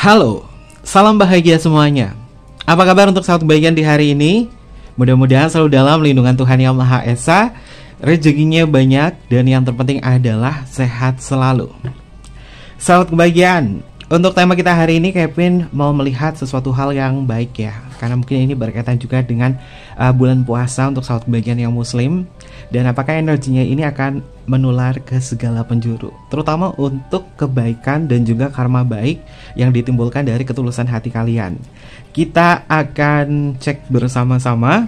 Halo, salam bahagia semuanya. Apa kabar untuk sahabat kebaikan di hari ini? Mudah-mudahan selalu dalam lindungan Tuhan Yang Maha Esa, rezekinya banyak, dan yang terpenting adalah sehat selalu. Sahabat kebahagiaan, untuk tema kita hari ini, Kevin mau melihat sesuatu hal yang baik ya, karena mungkin ini berkaitan juga dengan bulan puasa untuk sahabat kebahagiaan yang muslim. Dan apakah energinya ini akan menular ke segala penjuru, terutama untuk kebaikan dan juga karma baik yang ditimbulkan dari ketulusan hati kalian. Kita akan cek bersama-sama.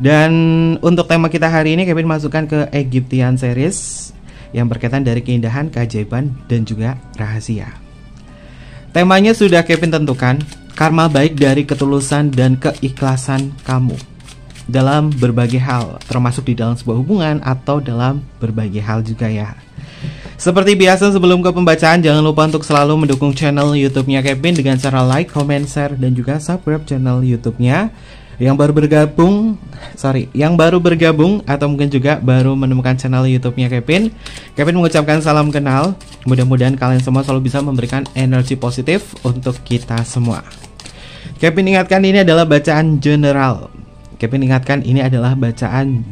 Dan untuk tema kita hari ini, Kevin masukkan ke Egyptian Series yang berkaitan dari keindahan, keajaiban, dan juga rahasia. Temanya sudah Kevin tentukan, karma baik dari ketulusan dan keikhlasan kamu dalam berbagai hal, termasuk di dalam sebuah hubungan atau dalam berbagai hal juga ya. Seperti biasa, sebelum ke pembacaan, jangan lupa untuk selalu mendukung channel YouTube-nya Kevin dengan cara like, comment, share, dan juga subscribe channel YouTube-nya. Yang baru bergabung atau mungkin juga baru menemukan channel YouTube-nya Kevin mengucapkan salam kenal. Mudah-mudahan kalian semua selalu bisa memberikan energi positif untuk kita semua. Kevin ingatkan ini adalah bacaan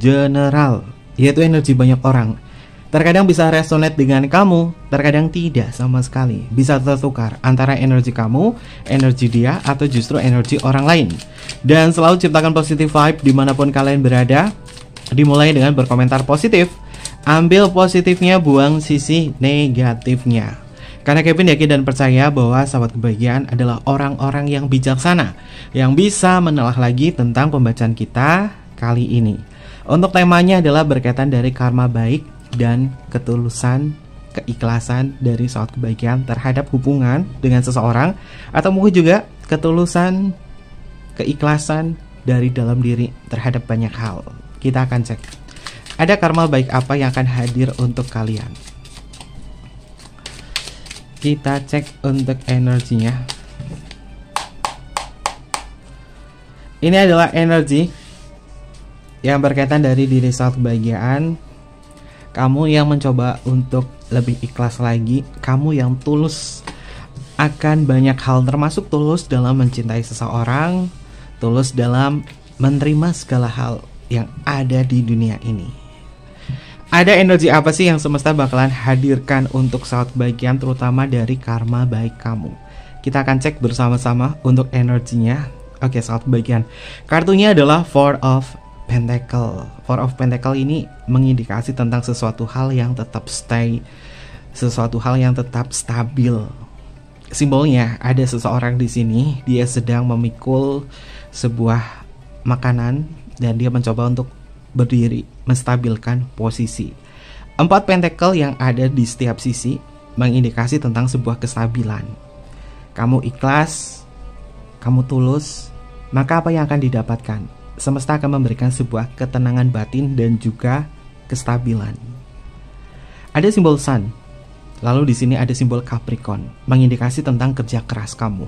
general. Yaitu energi banyak orang. Terkadang bisa resonate dengan kamu, terkadang tidak sama sekali. Bisa tertukar antara energi kamu, energi dia, atau justru energi orang lain. Dan selalu ciptakan positive vibe dimanapun kalian berada. Dimulai dengan berkomentar positif. Ambil positifnya, buang sisi negatifnya. Karena Kevin yakin dan percaya bahwa sahabat kebahagiaan adalah orang-orang yang bijaksana, yang bisa menelaah lagi tentang pembacaan kita kali ini. Untuk temanya adalah berkaitan dari karma baik dan ketulusan, keikhlasan dari sahabat kebahagiaan terhadap hubungan dengan seseorang, atau mungkin juga ketulusan, keikhlasan dari dalam diri terhadap banyak hal. Kita akan cek, ada karma baik apa yang akan hadir untuk kalian. Kita cek untuk energinya. Ini adalah energi yang berkaitan dari diri sahabat kebahagiaan. Kamu yang mencoba untuk lebih ikhlas lagi, kamu yang tulus akan banyak hal, termasuk tulus dalam mencintai seseorang, tulus dalam menerima segala hal yang ada di dunia ini. Ada energi apa sih yang semesta bakalan hadirkan untuk sahabat kebahagiaan, terutama dari karma baik kamu? Kita akan cek bersama-sama untuk energinya. Oke, sahabat kebahagiaan, kartunya adalah Four of Pentacle. Four of Pentacle ini mengindikasi tentang sesuatu hal yang tetap stay, sesuatu hal yang tetap stabil. Simbolnya ada seseorang di sini, dia sedang memikul sebuah makanan dan dia mencoba untuk berdiri, menstabilkan posisi. 4 pentacle yang ada di setiap sisi mengindikasi tentang sebuah kestabilan. Kamu ikhlas, kamu tulus, maka apa yang akan didapatkan? Semesta akan memberikan sebuah ketenangan batin dan juga kestabilan. Ada simbol Sun. Lalu di sini ada simbol Capricorn, mengindikasi tentang kerja keras kamu.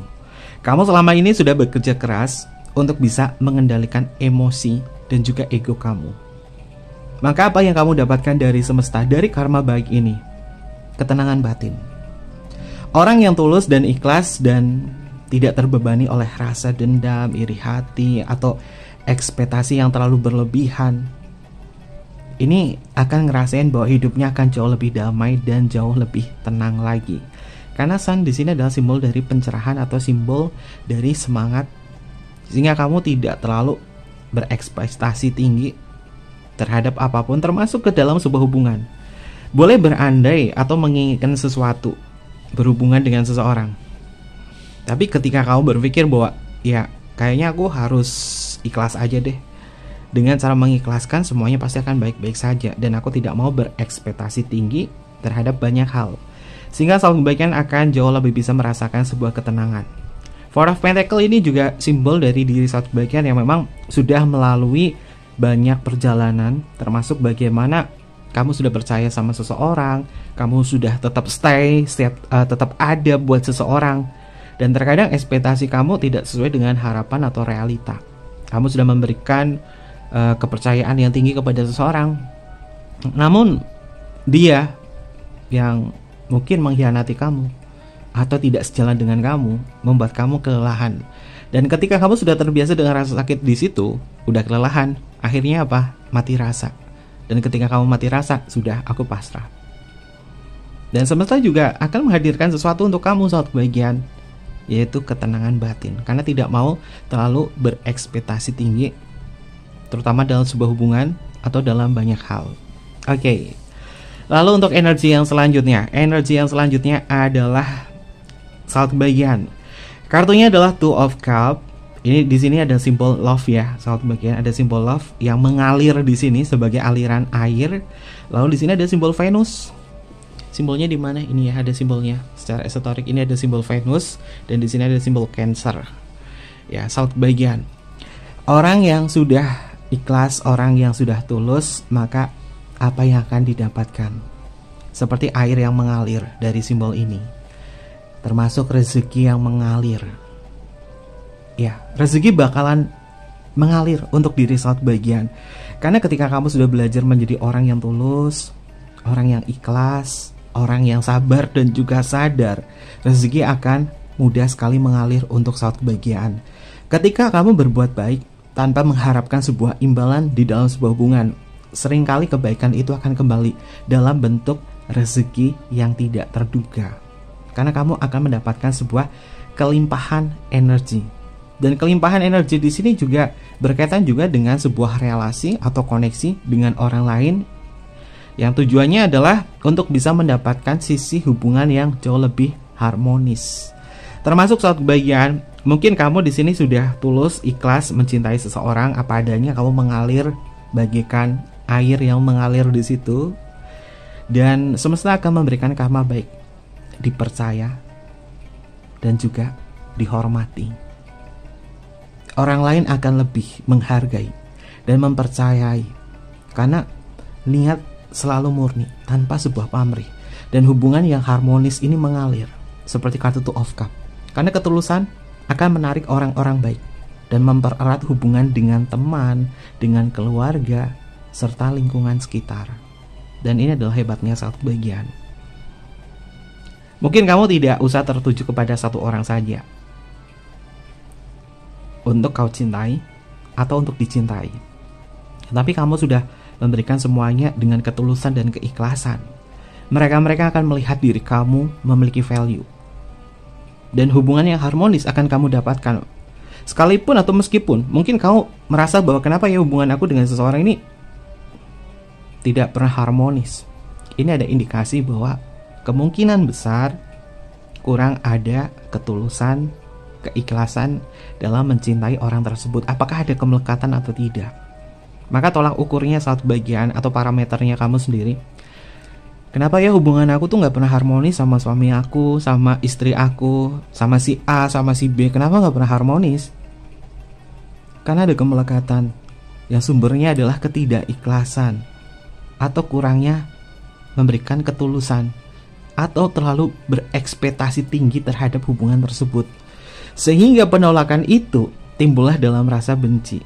Kamu selama ini sudah bekerja keras untuk bisa mengendalikan emosi dan juga ego kamu. Maka apa yang kamu dapatkan dari semesta, dari karma baik ini? Ketenangan batin. Orang yang tulus dan ikhlas dan tidak terbebani oleh rasa dendam, iri hati, atau ekspektasi yang terlalu berlebihan, ini akan ngerasain bahwa hidupnya akan jauh lebih damai dan jauh lebih tenang lagi. Karena Sun di sini adalah simbol dari pencerahan atau simbol dari semangat, sehingga kamu tidak terlalu berekspektasi tinggi terhadap apapun, termasuk ke dalam sebuah hubungan. Boleh berandai atau menginginkan sesuatu berhubungan dengan seseorang, tapi ketika kamu berpikir bahwa ya kayaknya aku harus ikhlas aja deh, dengan cara mengikhlaskan semuanya pasti akan baik-baik saja, dan aku tidak mau berekspektasi tinggi terhadap banyak hal, sehingga sahabat kebaikan akan jauh lebih bisa merasakan sebuah ketenangan. Four of Pentacle ini juga simbol dari diri sahabat kebaikan yang memang sudah melalui banyak perjalanan, termasuk bagaimana kamu sudah percaya sama seseorang, kamu sudah tetap tetap ada buat seseorang, dan terkadang ekspektasi kamu tidak sesuai dengan harapan atau realita. Kamu sudah memberikan kepercayaan yang tinggi kepada seseorang, namun dia yang mungkin mengkhianati kamu, atau tidak sejalan dengan kamu, membuat kamu kelelahan. Dan ketika kamu sudah terbiasa dengan rasa sakit di situ, udah kelelahan, akhirnya apa? Mati rasa. Dan ketika kamu mati rasa, sudah, aku pasrah. Dan semesta juga akan menghadirkan sesuatu untuk kamu saat kebahagiaan, yaitu ketenangan batin. Karena tidak mau terlalu berekspektasi tinggi, terutama dalam sebuah hubungan atau dalam banyak hal. Oke. Lalu untuk energi yang selanjutnya adalah saat kebahagiaan. Kartunya adalah Two of Cups. Ini di sini ada simbol love ya, saat kebahagiaan ada simbol love yang mengalir di sini sebagai aliran air. Lalu di sini ada simbol Venus. Simbolnya di mana? Ini ya, ada simbolnya. Secara esoterik ini ada simbol Venus dan di sini ada simbol Cancer. Ya, saat kebahagiaan. Orang yang sudah ikhlas, orang yang sudah tulus, maka apa yang akan didapatkan? Seperti air yang mengalir dari simbol ini. Termasuk rezeki yang mengalir. Ya, rezeki bakalan mengalir untuk diri saat kebahagiaan. Karena ketika kamu sudah belajar menjadi orang yang tulus, orang yang ikhlas, orang yang sabar dan juga sadar, rezeki akan mudah sekali mengalir untuk saat kebahagiaan. Ketika kamu berbuat baik tanpa mengharapkan sebuah imbalan di dalam sebuah hubungan, seringkali kebaikan itu akan kembali dalam bentuk rezeki yang tidak terduga. Karena kamu akan mendapatkan sebuah kelimpahan energi. Dan kelimpahan energi di sini juga berkaitan juga dengan sebuah relasi atau koneksi dengan orang lain yang tujuannya adalah untuk bisa mendapatkan sisi hubungan yang jauh lebih harmonis. Termasuk saat kebahagiaan, mungkin kamu di sini sudah tulus, ikhlas mencintai seseorang apa adanya, kamu mengalir bagaikan air yang mengalir di situ. Dan semesta akan memberikan karma baik, dipercaya dan juga dihormati. Orang lain akan lebih menghargai dan mempercayai karena niat selalu murni tanpa sebuah pamrih, dan hubungan yang harmonis ini mengalir seperti kartu Two of Cups. Karena ketulusan akan menarik orang-orang baik dan mempererat hubungan dengan teman, dengan keluarga serta lingkungan sekitar. Dan ini adalah hebatnya saat kebahagiaan. Mungkin kamu tidak usah tertuju kepada satu orang saja untuk kau cintai atau untuk dicintai. Tapi kamu sudah memberikan semuanya dengan ketulusan dan keikhlasan. Mereka akan melihat diri kamu memiliki value. Dan hubungan yang harmonis akan kamu dapatkan. Sekalipun atau meskipun mungkin kamu merasa bahwa kenapa ya hubungan aku dengan seseorang ini tidak pernah harmonis. Ini ada indikasi bahwa kemungkinan besar kurang ada ketulusan, keikhlasan dalam mencintai orang tersebut. Apakah ada kemelekatan atau tidak? Maka tolak ukurnya saat bagian atau parameternya kamu sendiri. Kenapa ya hubungan aku tuh gak pernah harmonis sama suami aku, sama istri aku, sama si A, sama si B? Kenapa gak pernah harmonis? Karena ada kemelekatan yang sumbernya adalah ketidakikhlasan atau kurangnya memberikan ketulusan, atau terlalu berekspektasi tinggi terhadap hubungan tersebut, sehingga penolakan itu timbullah dalam rasa benci.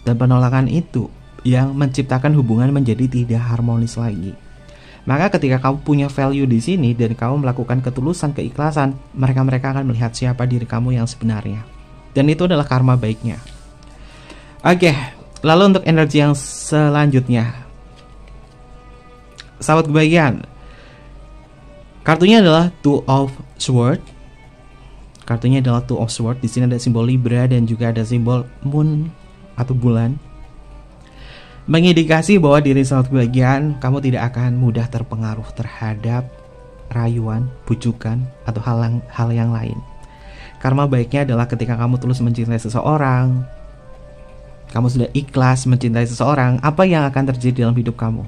Dan penolakan itu yang menciptakan hubungan menjadi tidak harmonis lagi. Maka ketika kamu punya value di sini dan kamu melakukan ketulusan, keikhlasan, mereka akan melihat siapa diri kamu yang sebenarnya. Dan itu adalah karma baiknya. Oke, lalu untuk energi yang selanjutnya, sahabat kebahagiaan, kartunya adalah Two of Swords. Kartunya adalah Two of Swords. Di sini ada simbol Libra dan juga ada simbol Moon atau bulan, mengindikasi bahwa diri sahabat kebahagiaan, kamu tidak akan mudah terpengaruh terhadap rayuan, bujukan, atau hal yang lain. Karma baiknya adalah ketika kamu tulus mencintai seseorang, kamu sudah ikhlas mencintai seseorang, apa yang akan terjadi dalam hidup kamu?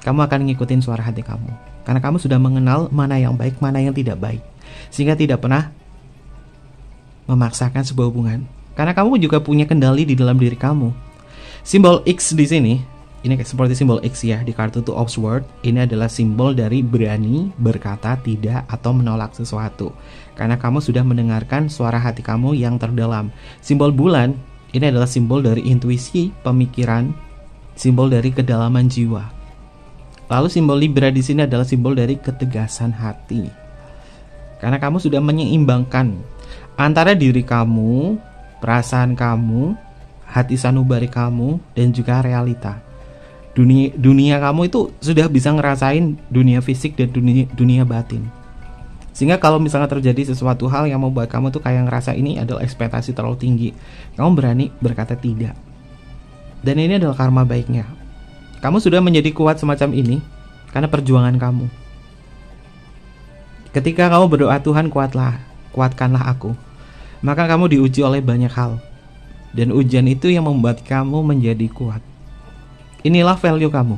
Kamu akan ngikutin suara hati kamu, karena kamu sudah mengenal mana yang baik, mana yang tidak baik, sehingga tidak pernah memaksakan sebuah hubungan. Karena kamu juga punya kendali di dalam diri kamu. Simbol X di sini, ini seperti simbol X ya di kartu Two of Swords. Ini adalah simbol dari berani berkata tidak atau menolak sesuatu. Karena kamu sudah mendengarkan suara hati kamu yang terdalam. Simbol bulan, ini adalah simbol dari intuisi, pemikiran, simbol dari kedalaman jiwa. Lalu simbol Libra di sini adalah simbol dari ketegasan hati. Karena kamu sudah menyeimbangkan antara diri kamu, perasaan kamu, hati sanubari kamu, dan juga realita. Dunia kamu itu sudah bisa ngerasain dunia fisik dan dunia batin. Sehingga kalau misalnya terjadi sesuatu hal yang membuat kamu tuh kayak ngerasa ini adalah ekspektasi terlalu tinggi, kamu berani berkata tidak. Dan ini adalah karma baiknya. Kamu sudah menjadi kuat semacam ini karena perjuangan kamu. Ketika kamu berdoa, Tuhan kuatkanlah aku, maka kamu diuji oleh banyak hal. Dan ujian itu yang membuat kamu menjadi kuat. Inilah value kamu,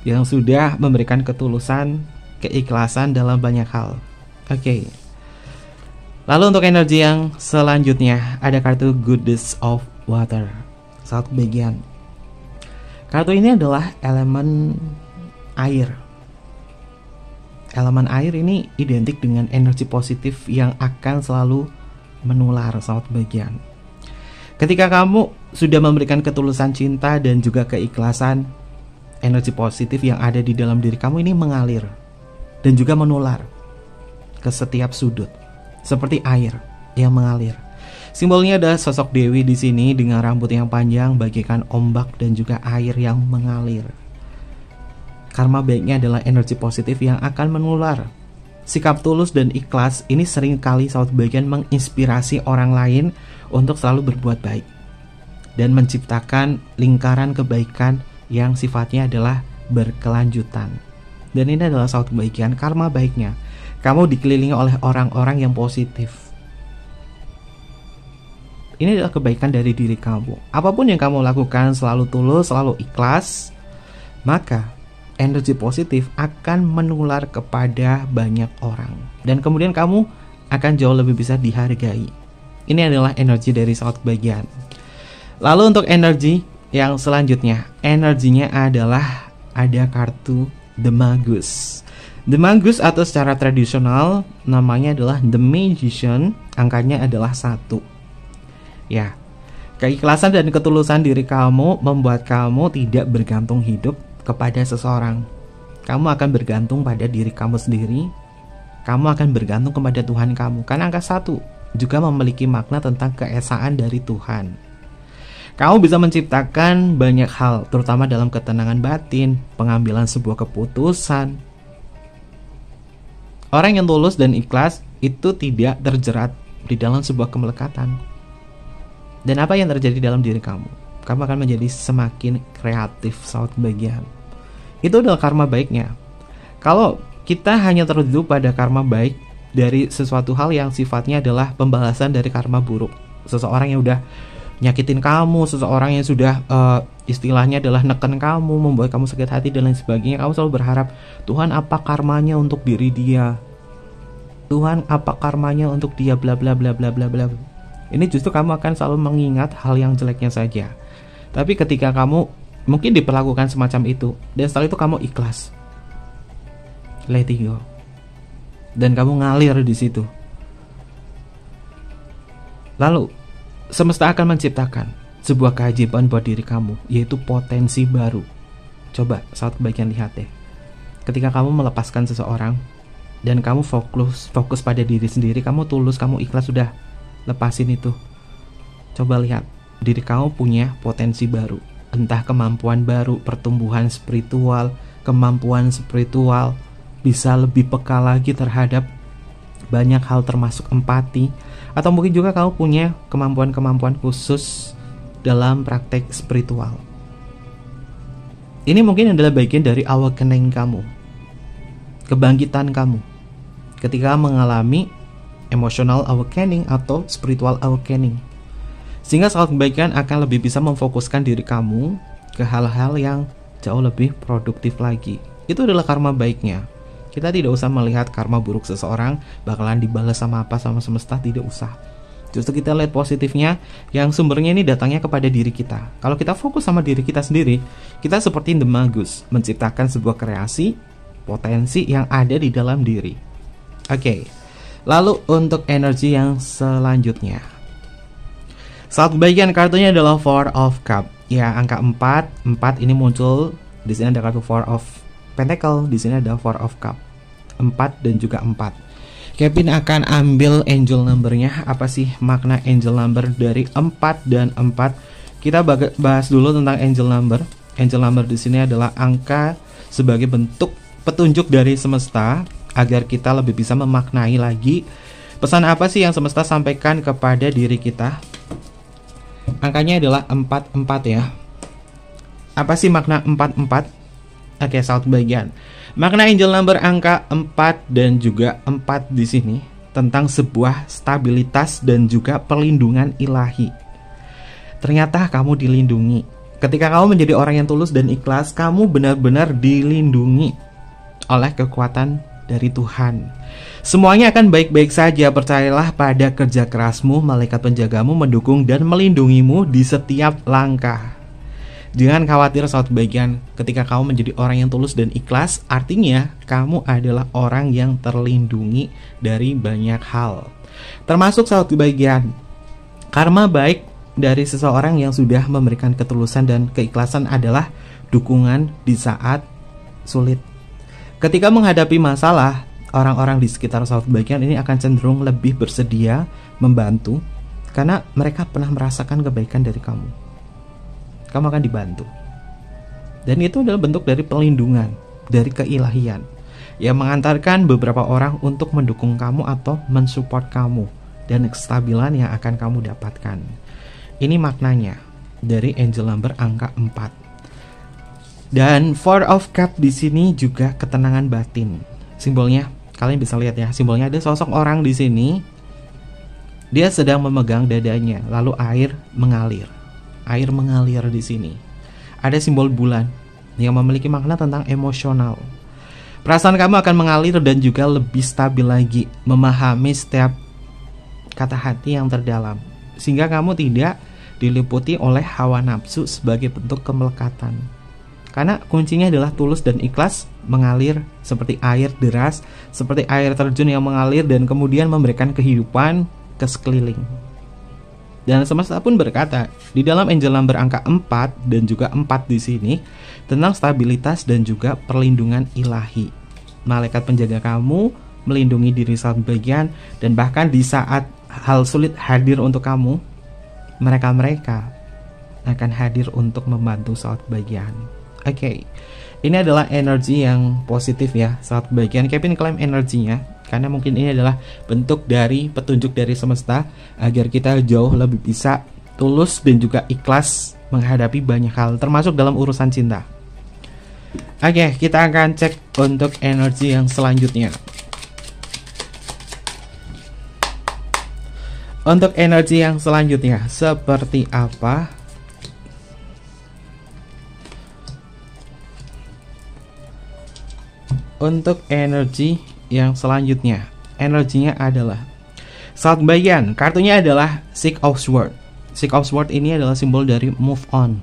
yang sudah memberikan ketulusan, keikhlasan dalam banyak hal. Oke. Lalu untuk energi yang selanjutnya, ada kartu Goddess of Water. Satu bagian. Kartu ini adalah elemen air. Elemen air ini identik dengan energi positif yang akan selalu menular, sahabat bagian. Ketika kamu sudah memberikan ketulusan cinta dan juga keikhlasan, energi positif yang ada di dalam diri kamu ini mengalir dan juga menular ke setiap sudut, seperti air yang mengalir. Simbolnya ada sosok Dewi di sini dengan rambut yang panjang bagaikan ombak dan juga air yang mengalir. Karma baiknya adalah energi positif yang akan menular. Sikap tulus dan ikhlas ini seringkali sahabat bagian menginspirasi orang lain untuk selalu berbuat baik dan menciptakan lingkaran kebaikan yang sifatnya adalah berkelanjutan. Dan ini adalah sahabat bagian karma baiknya. Kamu dikelilingi oleh orang-orang yang positif. Ini adalah kebaikan dari diri kamu. Apapun yang kamu lakukan selalu tulus, selalu ikhlas, maka energi positif akan menular kepada banyak orang. Dan kemudian kamu akan jauh lebih bisa dihargai. Ini adalah energi dari sahabat bagian. Lalu untuk energi yang selanjutnya, energinya adalah ada kartu The Magus. The Magus atau secara tradisional namanya adalah The Magician, angkanya adalah 1. Ya, keikhlasan dan ketulusan diri kamu membuat kamu tidak bergantung hidup kepada seseorang. Kamu akan bergantung pada diri kamu sendiri. Kamu akan bergantung kepada Tuhan kamu. Karena angka 1 juga memiliki makna tentang keesaan dari Tuhan. Kamu bisa menciptakan banyak hal, terutama dalam ketenangan batin, pengambilan sebuah keputusan. Orang yang tulus dan ikhlas itu tidak terjerat di dalam sebuah kemelekatan. Dan apa yang terjadi dalam diri kamu? Kamu akan menjadi semakin kreatif, sahabat bagian. Itu adalah karma baiknya. Kalau kita hanya tertuju pada karma baik dari sesuatu hal yang sifatnya adalah pembalasan dari karma buruk, seseorang yang udah nyakitin kamu, seseorang yang sudah istilahnya adalah neken kamu, membuat kamu sakit hati dan lain sebagainya, kamu selalu berharap, Tuhan apa karmanya untuk diri dia? Tuhan apa karmanya untuk dia, bla bla bla bla bla bla. Ini justru kamu akan selalu mengingat hal yang jeleknya saja. Tapi ketika kamu mungkin diperlakukan semacam itu, dan setelah itu kamu ikhlas, let it go, dan kamu ngalir di situ, lalu semesta akan menciptakan sebuah keajaiban buat diri kamu, yaitu potensi baru. Coba saat bagian lihat deh, ketika kamu melepaskan seseorang dan kamu fokus pada diri sendiri, kamu tulus, kamu ikhlas, sudah lepasin itu. Coba lihat, diri kamu punya potensi baru, entah kemampuan baru, pertumbuhan spiritual, kemampuan spiritual, bisa lebih peka lagi terhadap banyak hal termasuk empati, atau mungkin juga kamu punya kemampuan-kemampuan khusus dalam praktek spiritual. Ini mungkin adalah bagian dari awakening kamu, kebangkitan kamu ketika mengalami emotional awakening atau spiritual awakening, sehingga saat kebaikan akan lebih bisa memfokuskan diri kamu ke hal-hal yang jauh lebih produktif lagi. Itu adalah karma baiknya. Kita tidak usah melihat karma buruk seseorang bakalan dibalas sama apa sama semesta, tidak usah. Justru kita lihat positifnya yang sumbernya ini datangnya kepada diri kita. Kalau kita fokus sama diri kita sendiri, kita seperti The Magus, menciptakan sebuah kreasi, potensi yang ada di dalam diri. Oke. Lalu untuk energi yang selanjutnya, saat bagian kartunya adalah Four of Cup. Ya, angka 4 ini muncul. Di sini ada kartu Four of Pentacle, di sini ada Four of Cup. 4 dan juga 4. Kevin akan ambil angel numbernya. Apa sih makna angel number dari 4 dan 4? Kita bahas dulu tentang angel number. Angel number di sini adalah angka sebagai bentuk petunjuk dari semesta agar kita lebih bisa memaknai lagi pesan apa sih yang semesta sampaikan kepada diri kita. Angkanya adalah 44 ya. Apa sih makna 44? Oke, saat bagian. Makna angel number angka 4 dan juga 4 di sini tentang sebuah stabilitas dan juga perlindungan ilahi. Ternyata kamu dilindungi. Ketika kamu menjadi orang yang tulus dan ikhlas, kamu benar-benar dilindungi oleh kekuatan dari Tuhan. Semuanya akan baik-baik saja, percayalah pada kerja kerasmu. Malaikat penjagamu mendukung dan melindungimu di setiap langkah. Jangan khawatir saat bagian, ketika kamu menjadi orang yang tulus dan ikhlas, artinya kamu adalah orang yang terlindungi dari banyak hal. Termasuk saat bagian, karma baik dari seseorang yang sudah memberikan ketulusan dan keikhlasan adalah dukungan di saat sulit. Ketika menghadapi masalah, orang-orang di sekitar saat bagian ini akan cenderung lebih bersedia membantu karena mereka pernah merasakan kebaikan dari kamu. Kamu akan dibantu. Dan itu adalah bentuk dari perlindungan, dari keilahian yang mengantarkan beberapa orang untuk mendukung kamu atau mensupport kamu dan kestabilan yang akan kamu dapatkan. Ini maknanya dari angel number angka 4. Dan Four of Cups di sini juga ketenangan batin. Simbolnya, kalian bisa lihat ya, simbolnya ada sosok orang di sini. Dia sedang memegang dadanya, lalu air mengalir. Air mengalir di sini. Ada simbol bulan yang memiliki makna tentang emosional. Perasaan kamu akan mengalir dan juga lebih stabil lagi, memahami setiap kata hati yang terdalam, sehingga kamu tidak diliputi oleh hawa nafsu sebagai bentuk kemelekatan. Karena kuncinya adalah tulus dan ikhlas, mengalir seperti air deras, seperti air terjun yang mengalir dan kemudian memberikan kehidupan ke sekeliling. Dan semesta pun berkata di dalam angel number angka 4 dan juga 4 di sini tentang stabilitas dan juga perlindungan ilahi. Malaikat penjaga kamu melindungi diri saat bagian, dan bahkan di saat hal sulit hadir untuk kamu, mereka akan hadir untuk membantu saat bagian. Oke, ini adalah energi yang positif ya saat bagian. Kevin klaim energinya karena mungkin ini adalah bentuk dari petunjuk dari semesta agar kita jauh lebih bisa tulus dan juga ikhlas menghadapi banyak hal, termasuk dalam urusan cinta. Oke, kita akan cek untuk energi yang selanjutnya. Untuk energi yang selanjutnya seperti apa? Untuk energi yang selanjutnya, energinya adalah saat bagian. Kartunya adalah Six of Swords. Six of Swords ini adalah simbol dari move on.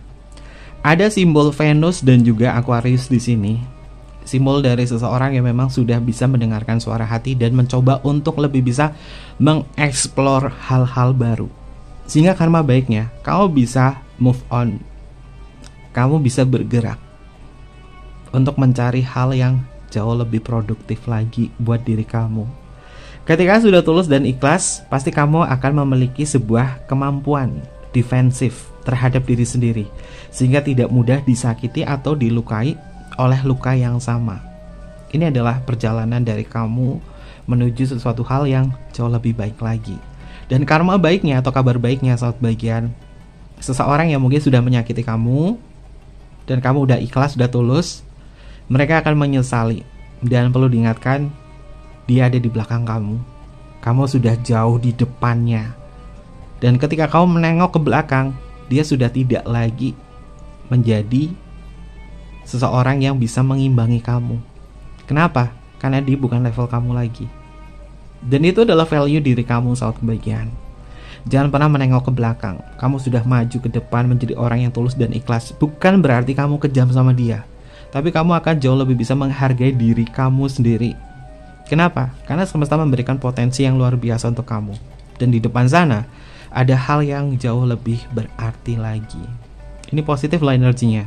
Ada simbol Venus dan juga Aquarius di sini. Simbol dari seseorang yang memang sudah bisa mendengarkan suara hati dan mencoba untuk lebih bisa mengeksplor hal-hal baru. Sehingga karma baiknya, kamu bisa move on. Kamu bisa bergerak untuk mencari hal yang jauh lebih produktif lagi buat diri kamu. Ketika sudah tulus dan ikhlas, pasti kamu akan memiliki sebuah kemampuan defensif terhadap diri sendiri, sehingga tidak mudah disakiti atau dilukai oleh luka yang sama. Ini adalah perjalanan dari kamu menuju sesuatu hal yang jauh lebih baik lagi. Dan karma baiknya atau kabar baiknya saat bagian, seseorang yang mungkin sudah menyakiti kamu dan kamu udah ikhlas, sudah tulus, mereka akan menyesali. Dan perlu diingatkan, dia ada di belakang kamu. Kamu sudah jauh di depannya. Dan ketika kamu menengok ke belakang, dia sudah tidak lagi menjadi seseorang yang bisa mengimbangi kamu. Kenapa? Karena dia bukan level kamu lagi. Dan itu adalah value diri kamu saat kebahagiaan. Jangan pernah menengok ke belakang. Kamu sudah maju ke depan menjadi orang yang tulus dan ikhlas. Bukan berarti kamu kejam sama dia, tapi kamu akan jauh lebih bisa menghargai diri kamu sendiri. Kenapa? Karena semesta memberikan potensi yang luar biasa untuk kamu. Dan di depan sana ada hal yang jauh lebih berarti lagi. Ini positif lah energinya.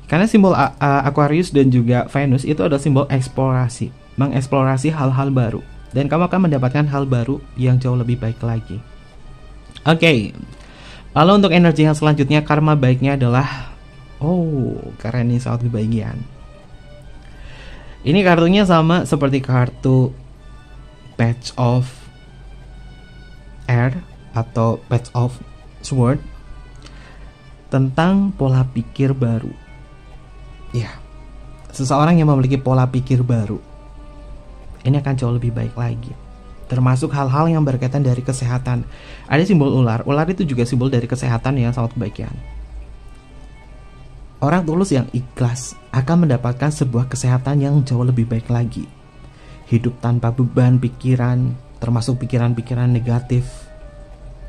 Karena simbol Aquarius dan juga Venus itu adalah simbol eksplorasi, mengeksplorasi hal-hal baru. dan kamu akan mendapatkan hal baru yang jauh lebih baik lagi. Oke. Lalu untuk energi yang selanjutnya, karma baiknya adalah, keren nih saat kebahagiaan. Ini kartunya sama seperti kartu Page of Air atau Page of Sword, tentang pola pikir baru. Ya, seseorang yang memiliki pola pikir baru ini akan jauh lebih baik lagi, termasuk hal-hal yang berkaitan dari kesehatan. Ada simbol ular. Ular itu juga simbol dari kesehatan yang sangat kebahagiaan. Orang tulus yang ikhlas akan mendapatkan sebuah kesehatan yang jauh lebih baik lagi. Hidup tanpa beban pikiran, termasuk pikiran-pikiran negatif.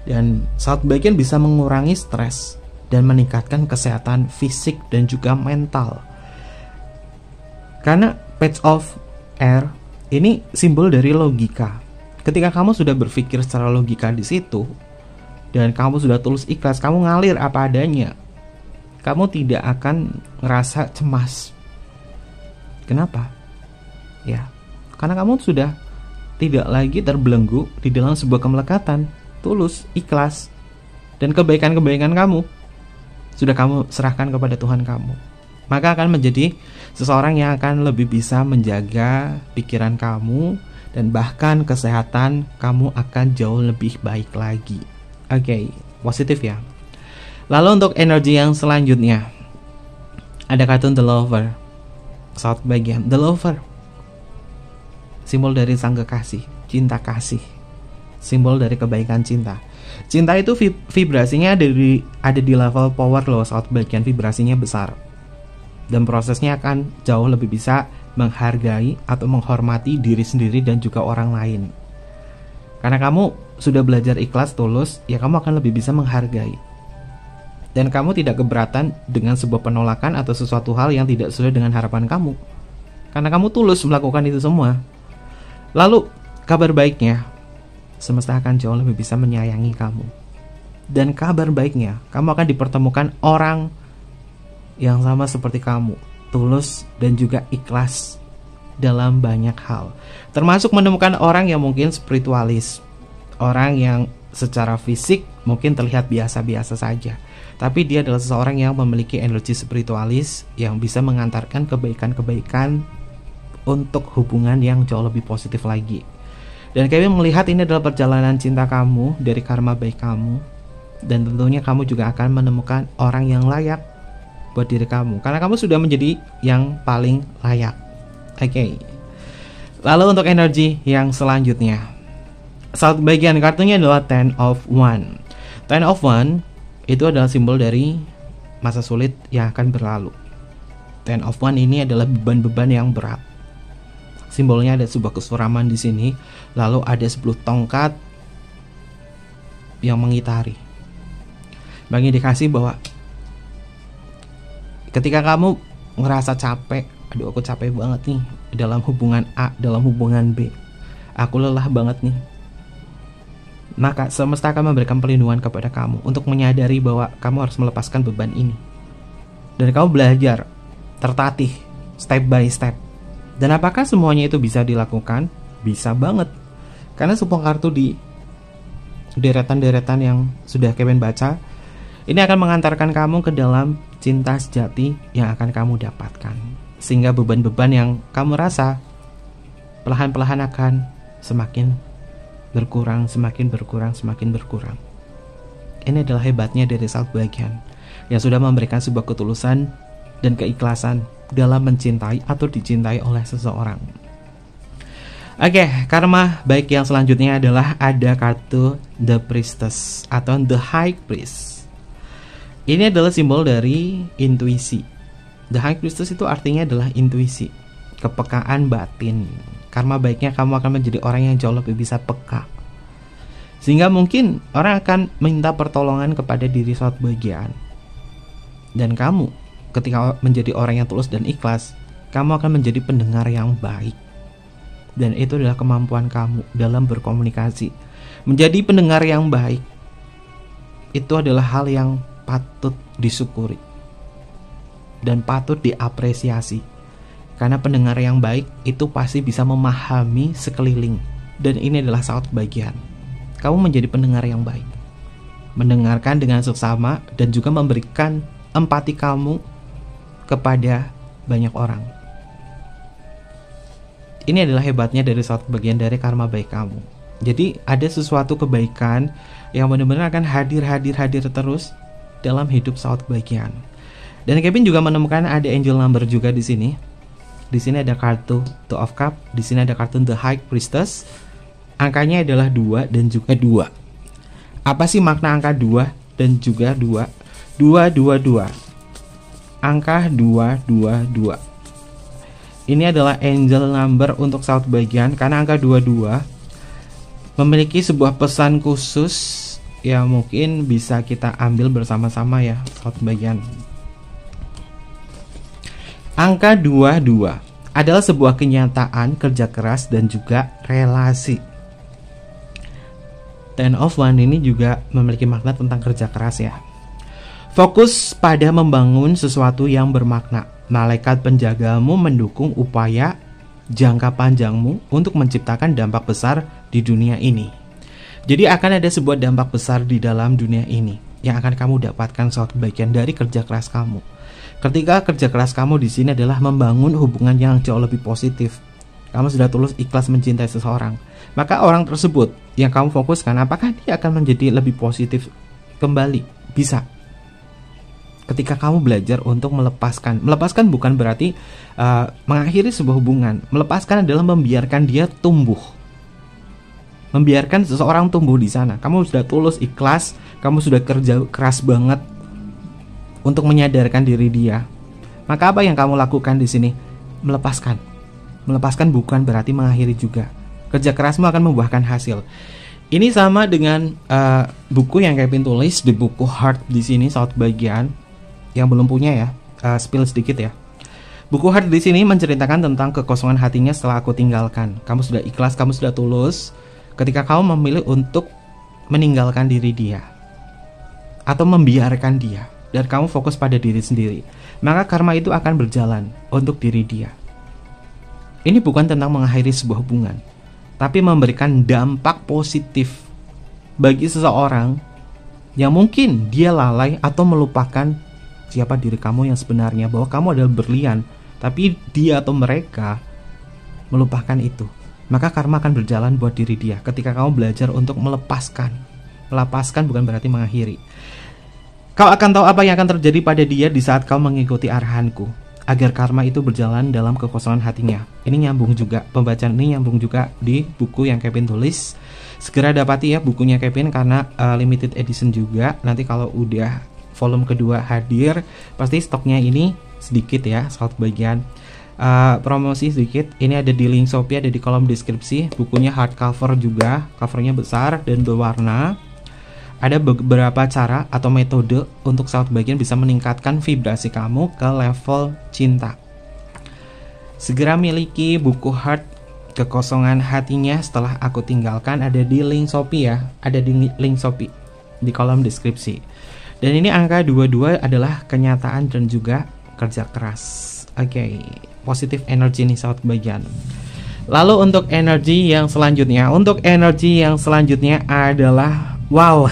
Dan sangat kebahagiaan bisa mengurangi stres dan meningkatkan kesehatan fisik dan juga mental. Karena Page of Air ini simbol dari logika. Ketika kamu sudah berpikir secara logika di situ dan kamu sudah tulus ikhlas, kamu ngalir apa adanya, kamu tidak akan ngerasa cemas. Kenapa? Ya, karena kamu sudah tidak lagi terbelenggu di dalam sebuah kemelekatan, tulus, ikhlas, dan kebaikan-kebaikan kamu sudah kamu serahkan kepada Tuhan kamu. Maka akan menjadi seseorang yang akan lebih bisa menjaga pikiran kamu, dan bahkan kesehatan kamu akan jauh lebih baik lagi. Oke, positif ya. Lalu untuk energi yang selanjutnya, ada kartu The Lover. Saat bagian The Lover, simbol dari sang kekasih, cinta kasih, simbol dari kebaikan cinta. Cinta itu vibrasinya ada di level power loh, saat bagian vibrasinya besar. Dan prosesnya akan jauh lebih bisa menghargai atau menghormati diri sendiri dan juga orang lain. Karena kamu sudah belajar ikhlas, tulus, ya kamu akan lebih bisa menghargai. Dan kamu tidak keberatan dengan sebuah penolakan atau sesuatu hal yang tidak sesuai dengan harapan kamu. Karena kamu tulus melakukan itu semua. Lalu kabar baiknya, semesta akan jauh lebih bisa menyayangi kamu. Dan kabar baiknya, kamu akan dipertemukan orang yang sama seperti kamu, tulus dan juga ikhlas dalam banyak hal. Termasuk menemukan orang yang mungkin spiritualis, orang yang secara fisik mungkin terlihat biasa-biasa saja, tapi dia adalah seseorang yang memiliki energi spiritualis yang bisa mengantarkan kebaikan-kebaikan untuk hubungan yang jauh lebih positif lagi. Dan kami melihat ini adalah perjalanan cinta kamu dari karma baik kamu. Dan tentunya kamu juga akan menemukan orang yang layak buat diri kamu, karena kamu sudah menjadi yang paling layak. Oke. Lalu untuk energi yang selanjutnya, saat bagian kartunya adalah Ten of Wands. Ten of Wands itu adalah simbol dari masa sulit yang akan berlalu. Ten of Wands ini adalah beban-beban yang berat. Simbolnya ada sebuah kesuraman di sini, lalu ada 10 tongkat yang mengitari. Mengindikasi bahwa ketika kamu ngerasa capek, aduh aku capek banget nih dalam hubungan A, dalam hubungan B, aku lelah banget nih, maka semesta akan memberikan perlindungan kepada kamu untuk menyadari bahwa kamu harus melepaskan beban ini. Dan kamu belajar, tertatih, step by step. Dan apakah semuanya itu bisa dilakukan? Bisa banget. Karena semua kartu di deretan-deretan yang sudah Kevin baca, ini akan mengantarkan kamu ke dalam cinta sejati yang akan kamu dapatkan. Sehingga beban-beban yang kamu rasa perlahan-perlahan akan semakin berkurang, semakin berkurang, semakin berkurang. Ini adalah hebatnya dari self bagian yang sudah memberikan sebuah ketulusan dan keikhlasan dalam mencintai atau dicintai oleh seseorang. Oke, karma baik yang selanjutnya adalah ada kartu The Priestess atau The High Priest. Ini adalah simbol dari intuisi. The High Priestess itu artinya adalah intuisi, kepekaan batin. Karma baiknya kamu akan menjadi orang yang jauh lebih bisa peka, sehingga mungkin orang akan minta pertolongan kepada diri suatu bagian. Dan kamu ketika menjadi orang yang tulus dan ikhlas, kamu akan menjadi pendengar yang baik. Dan itu adalah kemampuan kamu dalam berkomunikasi. Menjadi pendengar yang baik itu adalah hal yang patut disyukuri dan patut diapresiasi. Karena pendengar yang baik itu pasti bisa memahami sekeliling. dan ini adalah saat kebahagiaan. Kamu menjadi pendengar yang baik, mendengarkan dengan seksama dan juga memberikan empati kamu kepada banyak orang. Ini adalah hebatnya dari saat kebahagiaan, dari karma baik kamu. Jadi ada sesuatu kebaikan yang benar-benar akan hadir terus dalam hidup saat kebahagiaan. Dan Kevin juga menemukan ada angel number juga di sini. Di sini ada kartu Two of Cup, di sini ada kartu The High Priestess. Angkanya adalah 2 dan juga 2. Apa sih makna angka 2 dan juga 2? 222. Angka 222. Ini adalah angel number untuk saat kebahagiaan karena angka 22 memiliki sebuah pesan khusus yang mungkin bisa kita ambil bersama-sama ya saat kebahagiaan. Angka 22 adalah sebuah kenyataan kerja keras dan juga relasi. Ten of Wands ini juga memiliki makna tentang kerja keras ya. Fokus pada membangun sesuatu yang bermakna. Malaikat penjagamu mendukung upaya jangka panjangmu untuk menciptakan dampak besar di dunia ini. Jadi akan ada sebuah dampak besar di dalam dunia ini yang akan kamu dapatkan saat bagian dari kerja keras kamu. Ketika kerja keras kamu di sini adalah membangun hubungan yang jauh lebih positif. Kamu sudah tulus ikhlas mencintai seseorang. Maka orang tersebut yang kamu fokuskan, apakah dia akan menjadi lebih positif kembali? Bisa. Ketika kamu belajar untuk melepaskan bukan berarti mengakhiri sebuah hubungan. Melepaskan adalah membiarkan dia tumbuh, membiarkan seseorang tumbuh di sana. Kamu sudah tulus ikhlas, kamu sudah kerja keras banget untuk menyadarkan diri dia. Maka apa yang kamu lakukan di sini? Melepaskan. Melepaskan bukan berarti mengakhiri juga. Kerja kerasmu akan membuahkan hasil. Ini sama dengan buku yang Kevin tulis di buku Heart di sini saat bagian. Yang belum punya ya, spill sedikit ya. Buku Heart di sini menceritakan tentang kekosongan hatinya setelah aku tinggalkan. Kamu sudah ikhlas, kamu sudah tulus ketika kamu memilih untuk meninggalkan diri dia atau membiarkan dia dan kamu fokus pada diri sendiri. Maka karma itu akan berjalan untuk diri dia. Ini bukan tentang mengakhiri sebuah hubungan, tapi memberikan dampak positif bagi seseorang yang mungkin dia lalai atau melupakan siapa diri kamu yang sebenarnya, bahwa kamu adalah berlian, tapi dia atau mereka melupakan itu. Maka karma akan berjalan buat diri dia ketika kamu belajar untuk melepaskan. Melepaskan bukan berarti mengakhiri. Kau akan tahu apa yang akan terjadi pada dia di saat kau mengikuti arahanku, agar karma itu berjalan dalam kekosongan hatinya. Ini nyambung juga, pembacaan ini nyambung juga di buku yang Kevin tulis. Segera dapati ya bukunya Kevin karena limited edition juga. Nanti kalau udah volume kedua hadir, pasti stoknya ini sedikit ya, saat bagian promosi sedikit. Ini ada di link Shopee, ada di kolom deskripsi. Bukunya hardcover juga, covernya besar dan berwarna. Ada beberapa cara atau metode untuk saat bagian bisa meningkatkan vibrasi kamu ke level cinta. Segera miliki buku Heart, kekosongan hatinya setelah aku tinggalkan. Ada di link Shopee ya, ada di link Shopee di kolom deskripsi. Dan ini angka 22 adalah kenyataan dan juga kerja keras. Oke, positif energi nih saat bagian. Lalu untuk energi yang selanjutnya, adalah wow.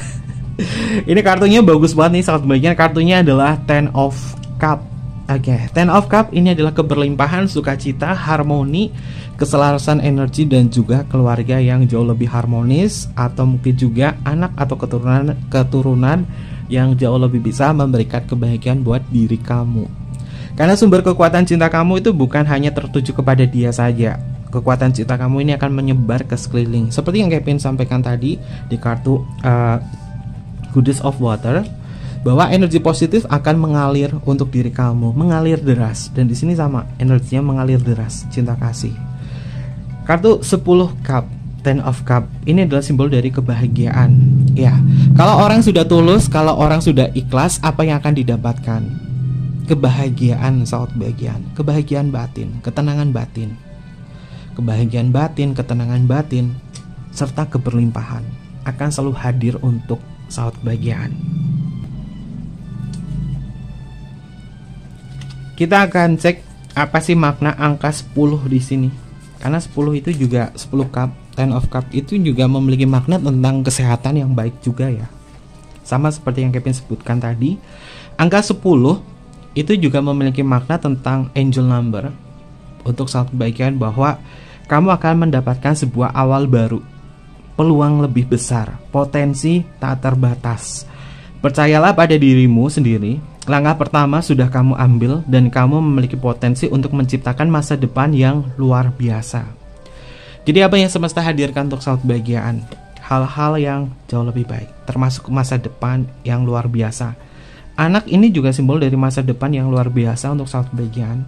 Ini kartunya bagus banget nih saat bagian. Kartunya adalah Ten of Cup. Oke, Ten of Cup ini adalah keberlimpahan, sukacita, harmoni, keselarasan energi dan juga keluarga yang jauh lebih harmonis, atau mungkin juga anak atau keturunan yang jauh lebih bisa memberikan kebahagiaan buat diri kamu. Karena sumber kekuatan cinta kamu itu bukan hanya tertuju kepada dia saja. Kekuatan cinta kamu ini akan menyebar ke sekeliling. Seperti yang Kevin sampaikan tadi di kartu Goddess of Water, bahwa energi positif akan mengalir untuk diri kamu, mengalir deras. Dan di sini sama, energinya mengalir deras, cinta kasih. Kartu 10 Cup, Ten of Cup, ini adalah simbol dari kebahagiaan. Ya, kalau orang sudah tulus, kalau orang sudah ikhlas, apa yang akan didapatkan? Kebahagiaan, saat bahagian, kebahagiaan batin, ketenangan batin, kebahagiaan batin, ketenangan batin, serta keberlimpahan akan selalu hadir untuk saat kebahagiaan. Kita akan cek apa sih makna angka 10 di sini. Karena 10 itu juga 10 cup, Ten of Cup itu juga memiliki makna tentang kesehatan yang baik juga ya. Sama seperti yang Kevin sebutkan tadi, angka 10 itu juga memiliki makna tentang angel number untuk saat kebaikan, bahwa kamu akan mendapatkan sebuah awal baru, peluang lebih besar, potensi tak terbatas. Percayalah pada dirimu sendiri, langkah pertama sudah kamu ambil dan kamu memiliki potensi untuk menciptakan masa depan yang luar biasa. Jadi apa yang semesta hadirkan untuk saat kebahagiaan? Hal-hal yang jauh lebih baik, termasuk masa depan yang luar biasa. Anak ini juga simbol dari masa depan yang luar biasa untuk saat kebahagiaan.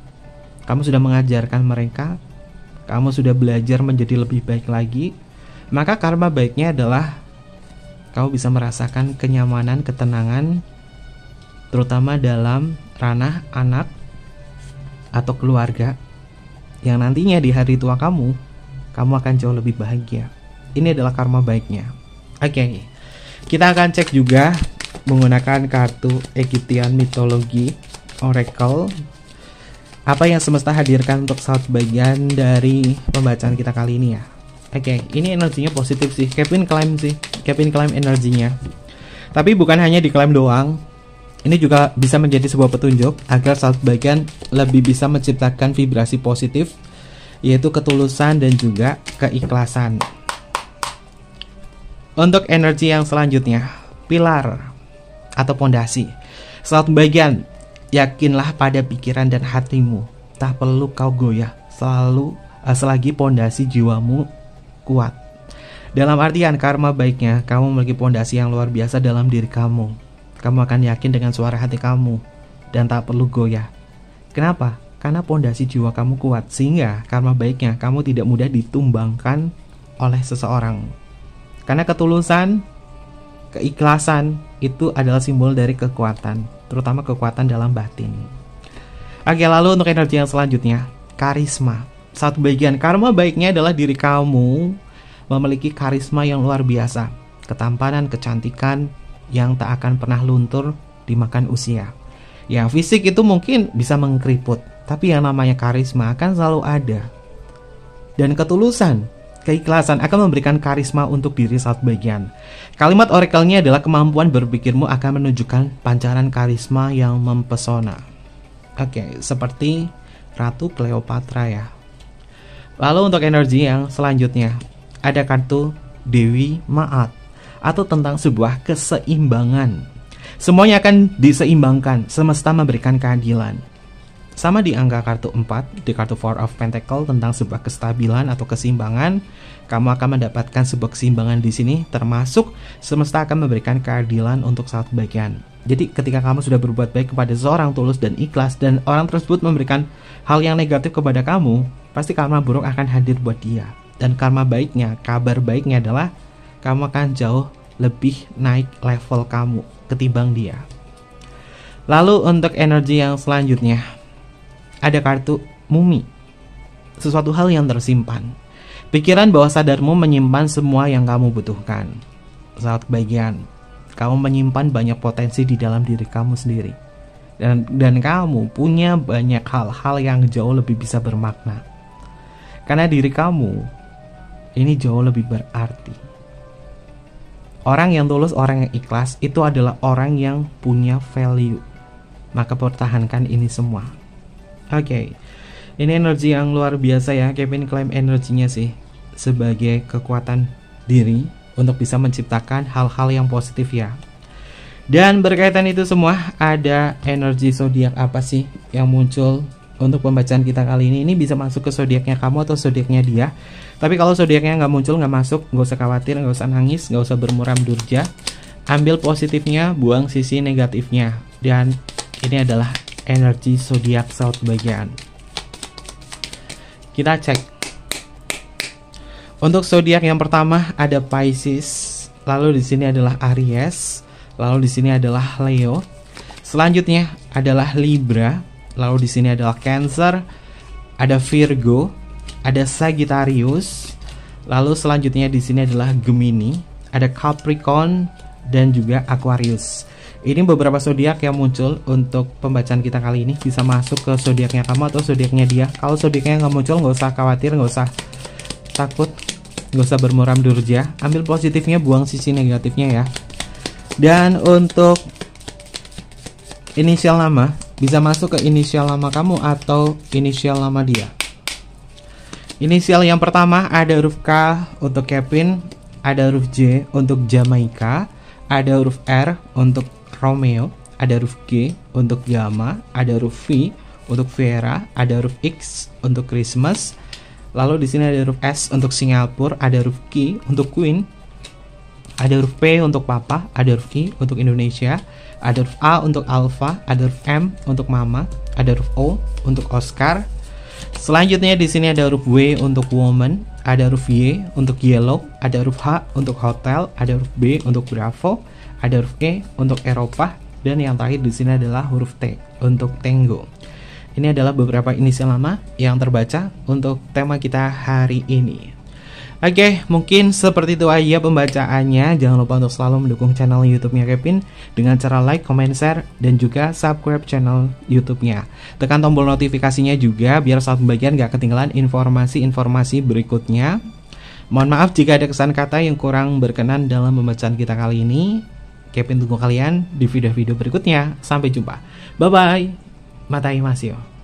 Kamu sudah mengajarkan mereka, kamu sudah belajar menjadi lebih baik lagi, maka karma baiknya adalah kamu bisa merasakan kenyamanan, ketenangan, terutama dalam ranah anak atau keluarga, yang nantinya di hari tua kamu akan jauh lebih bahagia. Ini adalah karma baiknya. Oke, kita akan cek juga menggunakan kartu Egyptian Mythology Oracle, apa yang semesta hadirkan untuk saat bagian dari pembacaan kita kali ini ya. Oke, ini energinya positif sih. Kevin klaim energinya. Tapi bukan hanya diklaim doang, ini juga bisa menjadi sebuah petunjuk agar saat bagian lebih bisa menciptakan vibrasi positif, yaitu ketulusan dan juga keikhlasan. Untuk energi yang selanjutnya, pilar atau pondasi. Saat bagian, yakinlah pada pikiran dan hatimu, tak perlu kau goyah selagi pondasi jiwamu kuat. Dalam artian karma baiknya, kamu memiliki pondasi yang luar biasa dalam diri kamu. Kamu akan yakin dengan suara hati kamu dan tak perlu goyah. Kenapa? Karena pondasi jiwa kamu kuat, sehingga karma baiknya kamu tidak mudah ditumbangkan oleh seseorang. Karena ketulusan, keikhlasan itu adalah simbol dari kekuatan, terutama kekuatan dalam batin. Oke, lalu untuk energi yang selanjutnya, karisma. Satu bagian karma baiknya adalah diri kamu memiliki karisma yang luar biasa, ketampanan, kecantikan yang tak akan pernah luntur dimakan usia. Yang fisik itu mungkin bisa mengkeriput, tapi yang namanya karisma akan selalu ada. Dan ketulusan, keikhlasan akan memberikan karisma untuk diri saat bagian. Kalimat oracle-nya adalah kemampuan berpikirmu akan menunjukkan pancaran karisma yang mempesona. Oke, seperti Ratu Cleopatra ya. Lalu untuk energi yang selanjutnya, ada kartu Dewi Ma'at, atau tentang sebuah keseimbangan. Semuanya akan diseimbangkan, semesta memberikan keadilan. Sama di angka kartu 4, di kartu Four of Pentacle tentang sebuah kestabilan atau keseimbangan, kamu akan mendapatkan sebuah keseimbangan di sini, termasuk semesta akan memberikan keadilan untuk saat bagian. Jadi ketika kamu sudah berbuat baik kepada seorang tulus dan ikhlas, dan orang tersebut memberikan hal yang negatif kepada kamu, pasti karma buruk akan hadir buat dia. Dan karma baiknya, kabar baiknya adalah kamu akan jauh lebih naik level kamu ketimbang dia. Lalu untuk energi yang selanjutnya, ada kartu Mumi, sesuatu hal yang tersimpan. Pikiran bawah sadarmu menyimpan semua yang kamu butuhkan. Saat kebahagiaan, kamu menyimpan banyak potensi di dalam diri kamu sendiri. Dan kamu punya banyak hal-hal yang jauh lebih bisa bermakna. Karena diri kamu ini jauh lebih berarti. Orang yang tulus, orang yang ikhlas, itu adalah orang yang punya value. Maka pertahankan ini semua. Oke, ini energi yang luar biasa ya. Kevin klaim energinya sih sebagai kekuatan diri untuk bisa menciptakan hal-hal yang positif ya. Dan berkaitan itu semua, ada energi zodiak apa sih yang muncul untuk pembacaan kita kali ini? Ini bisa masuk ke zodiaknya kamu atau zodiaknya dia. Tapi kalau zodiaknya nggak muncul, nggak masuk, nggak usah khawatir, nggak usah nangis, nggak usah bermuram durja. Ambil positifnya, buang sisi negatifnya. Dan ini adalah energi zodiak saat bagian. Kita cek. Untuk zodiak yang pertama ada Pisces, lalu di sini adalah Aries, lalu di sini adalah Leo. Selanjutnya adalah Libra, lalu di sini adalah Cancer, ada Virgo, ada Sagittarius, lalu selanjutnya di sini adalah Gemini, ada Capricorn dan juga Aquarius. Ini beberapa zodiak yang muncul untuk pembacaan kita kali ini. Bisa masuk ke zodiaknya kamu atau zodiaknya dia. Kalau zodiaknya nggak muncul, nggak usah khawatir, nggak usah takut. Gak usah bermuram durja, ambil positifnya, buang sisi negatifnya ya. Dan untuk inisial nama, bisa masuk ke inisial nama kamu atau inisial nama dia. Inisial yang pertama ada huruf K untuk Kevin, ada huruf J untuk Jamaika, ada huruf R untuk Romeo, ada huruf G untuk Gamma, ada huruf V untuk Vera, ada huruf X untuk Christmas. Lalu di sini ada huruf S untuk Singapura, ada huruf Q untuk Queen, ada huruf P untuk Papa, ada huruf I untuk Indonesia, ada huruf A untuk Alpha, ada huruf M untuk Mama, ada huruf O untuk Oscar. Selanjutnya di sini ada huruf W untuk Woman, ada huruf Y untuk Yellow, ada huruf H untuk Hotel, ada huruf B untuk Bravo, ada huruf E untuk Eropa, dan yang terakhir di sini adalah huruf T untuk Tango. Ini adalah beberapa inisial nama yang terbaca untuk tema kita hari ini. Oke, mungkin seperti itu aja pembacaannya. Jangan lupa untuk selalu mendukung channel YouTube-nya Kevin dengan cara like, comment, share, dan juga subscribe channel YouTube-nya. Tekan tombol notifikasinya juga biar saat pembagian gak ketinggalan informasi-informasi berikutnya. Mohon maaf jika ada kesan kata yang kurang berkenan dalam pembacaan kita kali ini. Kevin tunggu kalian di video-video berikutnya. Sampai jumpa. Bye-bye. Matai Masio.